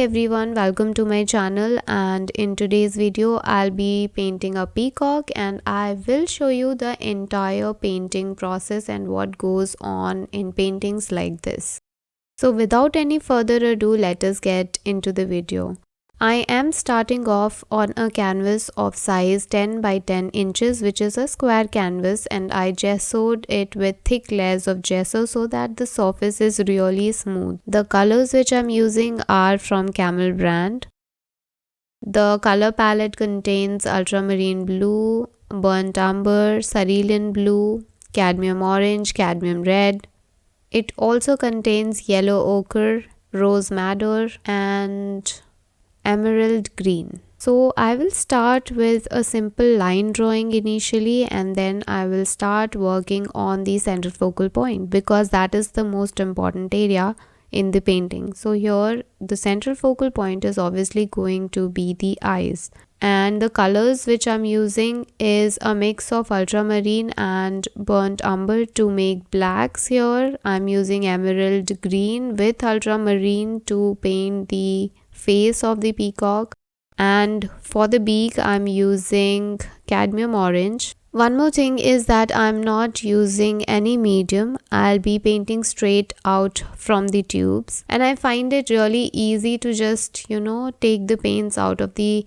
everyone, welcome to my channel, and in today's video I'll be painting a peacock and I will show you the entire painting process and what goes on in paintings like this. So without any further ado, let us get into the video. I am starting off on a canvas of size 10 by 10 inches, which is a square canvas, and I gessoed it with thick layers of gesso so that the surface is really smooth. The colors which I'm using are from Camel brand. The color palette contains ultramarine blue, burnt umber, cerulean blue, cadmium orange, cadmium red. It also contains yellow ochre, rose madder, and emerald green. So I will start with a simple line drawing initially, and then I will start working on the center focal point because that is the most important area in the painting. So here the central focal point is obviously going to be the eyes, and the colors which I'm using is a mix of ultramarine and burnt umber to make blacks. Here I'm using emerald green with ultramarine to paint the face of the peacock, and for the beak I'm using cadmium orange. One more thing is that I'm not using any medium. I'll be painting straight out from the tubes, and I find it really easy to just take the paints out of the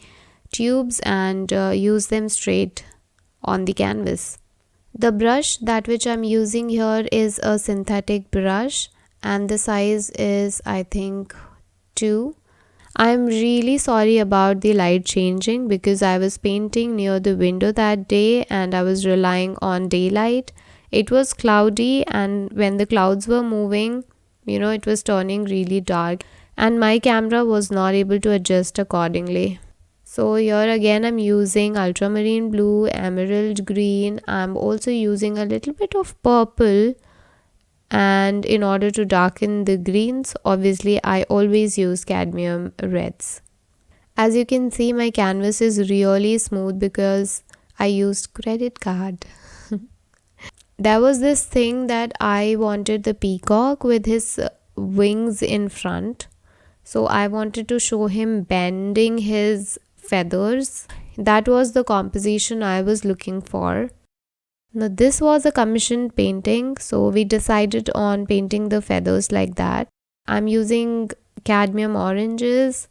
tubes and use them straight on the canvas. The brush that which I'm using here is a synthetic brush, and the size is I think 2. I'm really sorry about the light changing because I was painting near the window that day and I was relying on daylight. It was cloudy, and when the clouds were moving, it was turning really dark, and my camera was not able to adjust accordingly. So here again I'm using ultramarine blue, emerald green. I'm also using a little bit of purple, and in order to darken the greens, obviously I always use cadmium reds. As you can see, my canvas is really smooth because I used credit card. There was this thing that I wanted the peacock with his wings in front, so I wanted to show him bending his feathers. That was the composition I was looking for. Now this was a commissioned painting, so we decided on painting the feathers like that. I'm using cadmium oranges.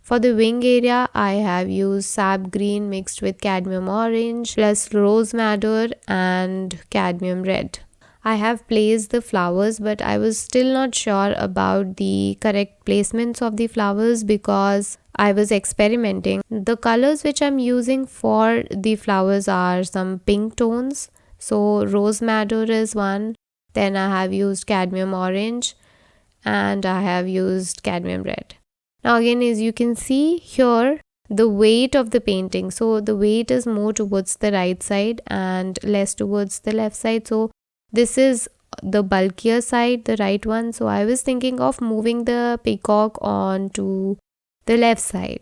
For the wing area, I have used sap green mixed with cadmium orange plus rose madder and cadmium red. I have placed the flowers, but I was still not sure about the correct placements of the flowers because I was experimenting. The colors which I'm using for the flowers are some pink tones. So rose madder is one, then I have used cadmium orange, and I have used cadmium red. Now again, as you can see here, the weight of the painting, so the weight is more towards the right side and less towards the left side. So this is the bulkier side, the right one. So I was thinking of moving the peacock on to the left side.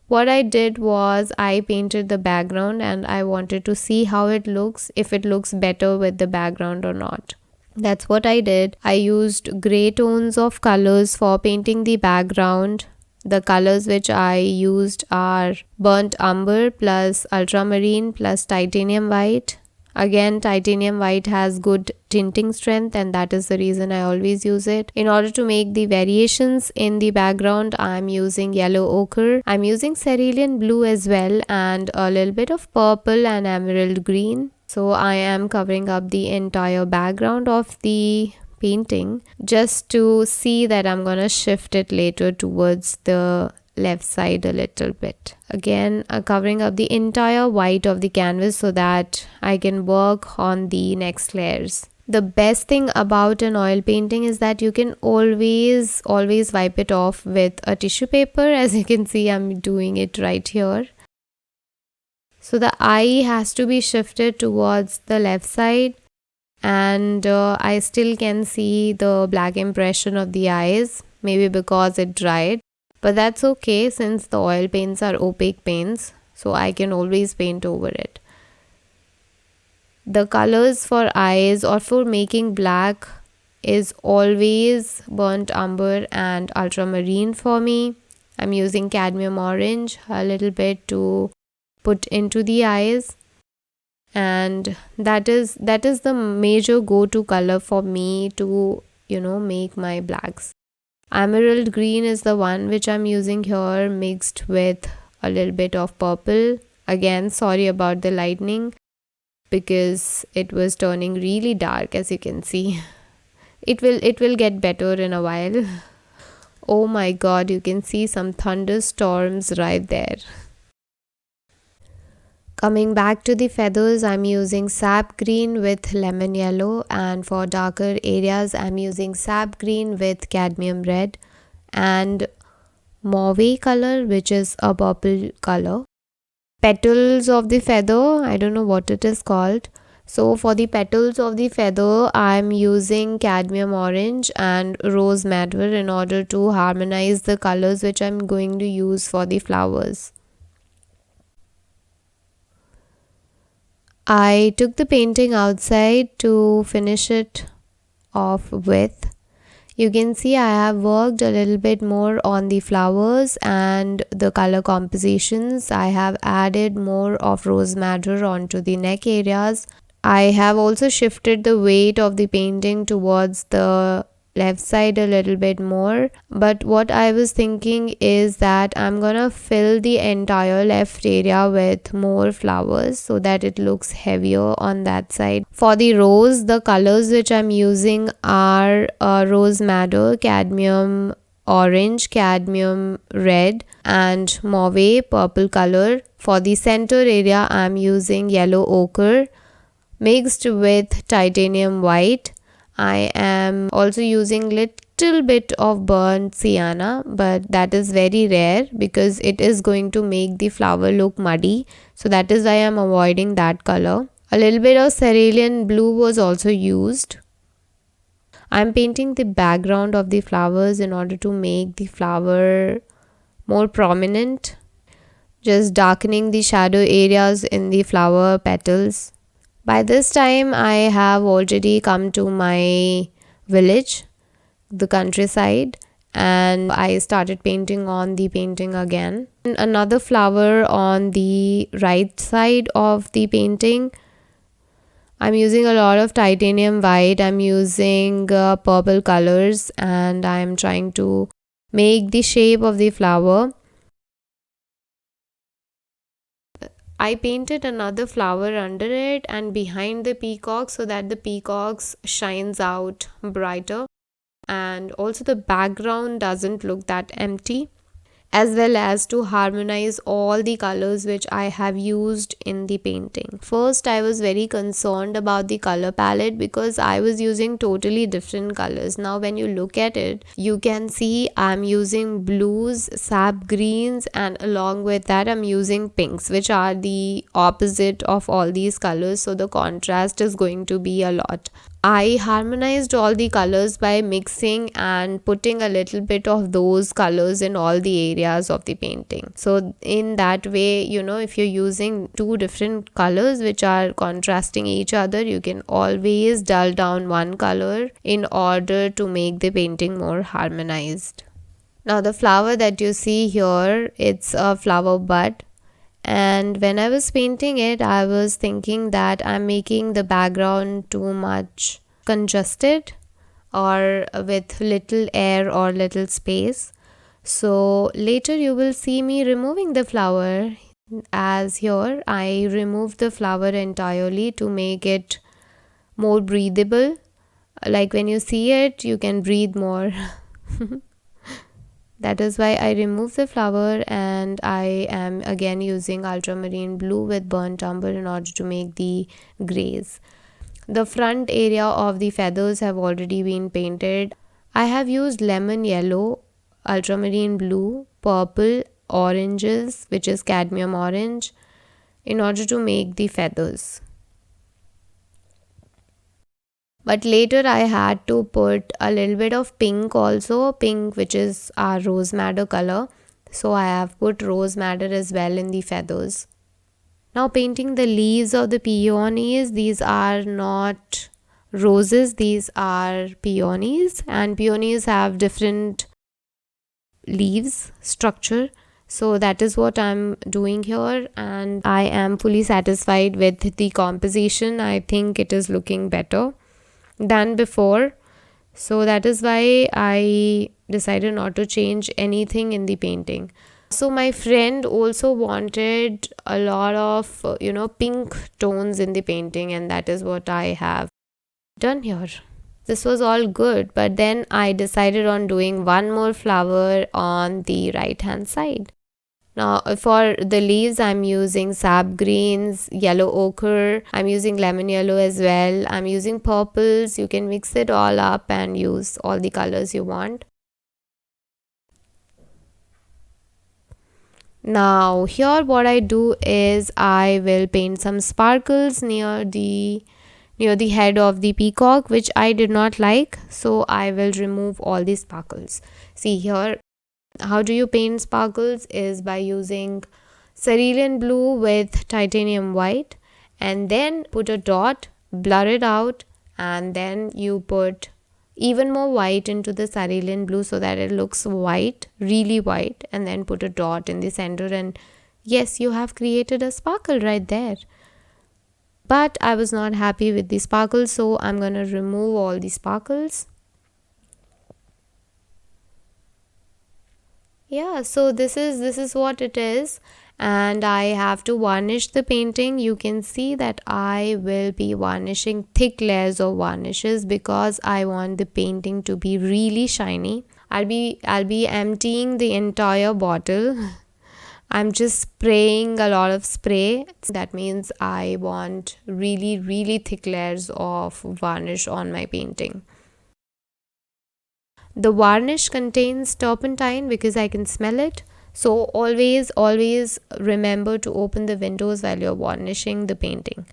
What I did was I painted the background and I wanted to see how it looks, if it looks better with the background or not. That's what I did. I used gray tones of colors for painting the background. The colors which I used are burnt umber plus ultramarine plus titanium white. Again, titanium white has good tinting strength, and that is the reason I always use it. In order to make the variations in the background, I'm using yellow ochre. I'm using cerulean blue as well, and a little bit of purple and emerald green. So I am covering up the entire background of the painting just to see that I'm gonna shift it later towards the left side a little bit. Again, covering up the entire white of the canvas so that I can work on the next layers. The best thing about an oil painting is that you can always wipe it off with a tissue paper. As you can see, I'm doing it right here. So the eye has to be shifted towards the left side, and I still can see the black impression of the eyes, maybe because it dried. But that's okay since the oil paints are opaque paints, so I can always paint over it. The colors for eyes or for making black is always burnt umber and ultramarine for me. I'm using cadmium orange a little bit to put into the eyes, and that is the major go-to color for me to make my blacks. Emerald green is the one which I'm using here, mixed with a little bit of purple. Again, sorry about the lightning because it was turning really dark, as you can see. It will get better in a while. Oh my god, you can see some thunderstorms right there. Coming back to the feathers, I'm using sap green with lemon yellow, and for darker areas I'm using sap green with cadmium red and mauve color, which is a purple color. Petals of the feather, I don't know what it is called. So for the petals of the feather, I'm using cadmium orange and rose madder in order to harmonize the colors which I'm going to use for the flowers. I took the painting outside to finish it off with. You can see I have worked a little bit more on the flowers and the color compositions. I have added more of rose madder onto the neck areas. I have also shifted the weight of the painting towards the left side a little bit more, but what I was thinking is that I'm gonna fill the entire left area with more flowers so that it looks heavier on that side. For the rose, the colors which I'm using are rose madder, cadmium orange, cadmium red and mauve purple color. For the center area, I'm using yellow ochre mixed with titanium white. I am also using little bit of burnt sienna, but that is very rare because it is going to make the flower look muddy. So that is why I am avoiding that color. A little bit of cerulean blue was also used. I am painting the background of the flowers in order to make the flower more prominent. Just darkening the shadow areas in the flower petals. By this time, I have already come to my village, the countryside, and I started painting on the painting again. And another flower on the right side of the painting. I'm using a lot of titanium white. I'm using purple colors, and I'm trying to make the shape of the flower. I painted another flower under it and behind the peacock so that the peacocks shines out brighter, and also the background doesn't look that empty, as well as to harmonize all the colors which I have used in the painting. First, I was very concerned about the color palette because I was using totally different colors. Now when you look at it, you can see I'm using blues, sap greens, and along with that I'm using pinks, which are the opposite of all these colors, so the contrast is going to be a lot. I harmonized all the colors by mixing and putting a little bit of those colors in all the areas of the painting. So in that way, if you're using two different colors which are contrasting each other, you can always dull down one color in order to make the painting more harmonized. Now the flower that you see here, it's a flower bud. And when I was painting it, I was thinking that I'm making the background too much congested or with little air or little space. So later you will see me removing the flower, as here I removed the flower entirely to make it more breathable. Like when you see it, you can breathe more. That is why I removed the flower, and I am again using ultramarine blue with burnt umber in order to make the grays. The front area of the feathers have already been painted. I have used lemon yellow, ultramarine blue, purple, oranges, which is cadmium orange, in order to make the feathers. But later I had to put a little bit of pink also, pink which is our rose madder color. So I have put rose madder as well in the feathers. Now painting the leaves of the peonies. These are not roses, these are peonies, and peonies have different leaves structure. So that is what I'm doing here, and I am fully satisfied with the composition. I think it is looking better than before. So that is why I decided not to change anything in the painting. So my friend also wanted a lot of pink tones in the painting, and that is what I have done here. This was all good, but then I decided on doing one more flower on the right hand side. Now for the leaves, I'm using sap greens, yellow ochre, I'm using lemon yellow as well, I'm using purples. You can mix it all up and use all the colors you want. Now here what I do is I will paint some sparkles near the head of the peacock, which I did not like, so I will remove all the sparkles. See here, how do you paint sparkles is by using cerulean blue with titanium white, and then put a dot, blur it out, and then you put even more white into the cerulean blue so that it looks white, really white, and then put a dot in the center, and yes, you have created a sparkle right there. But I was not happy with the sparkles, so I'm gonna remove all the sparkles. Yeah, so this is what it is, and I have to varnish the painting. You can see that I will be varnishing thick layers of varnishes because I want the painting to be really shiny. I'll be emptying the entire bottle. I'm just spraying a lot of spray. That means I want really thick layers of varnish on my painting. The varnish contains turpentine because I can smell it. So always remember to open the windows while you're varnishing the painting.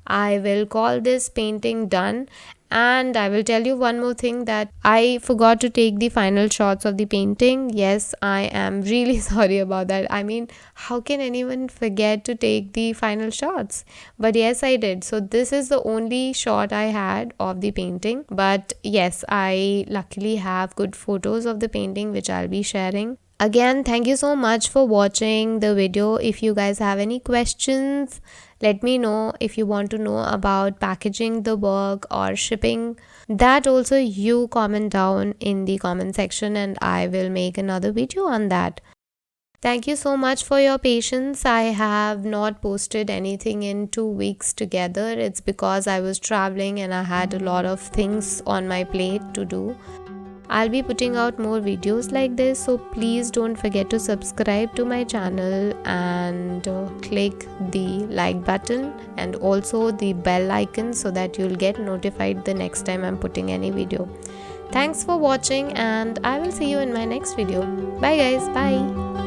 I will call this painting done, and I will tell you one more thing, that I forgot to take the final shots of the painting. Yes, I am really sorry about that. I mean, how can anyone forget to take the final shots? But yes, I did. So this is the only shot I had of the painting. But yes, I luckily have good photos of the painting which I'll be sharing. Again, thank you so much for watching the video. If you guys have any questions, let me know. If you want to know about packaging the work or shipping, that also you comment down in the comment section, and I will make another video on that. Thank you so much for your patience. I have not posted anything in 2 weeks together. It's because I was traveling and I had a lot of things on my plate to do. I'll be putting out more videos like this, so please don't forget to subscribe to my channel and click the like button and also the bell icon so that you'll get notified the next time I'm putting any video. Thanks for watching, and I will see you in my next video. Bye guys, bye.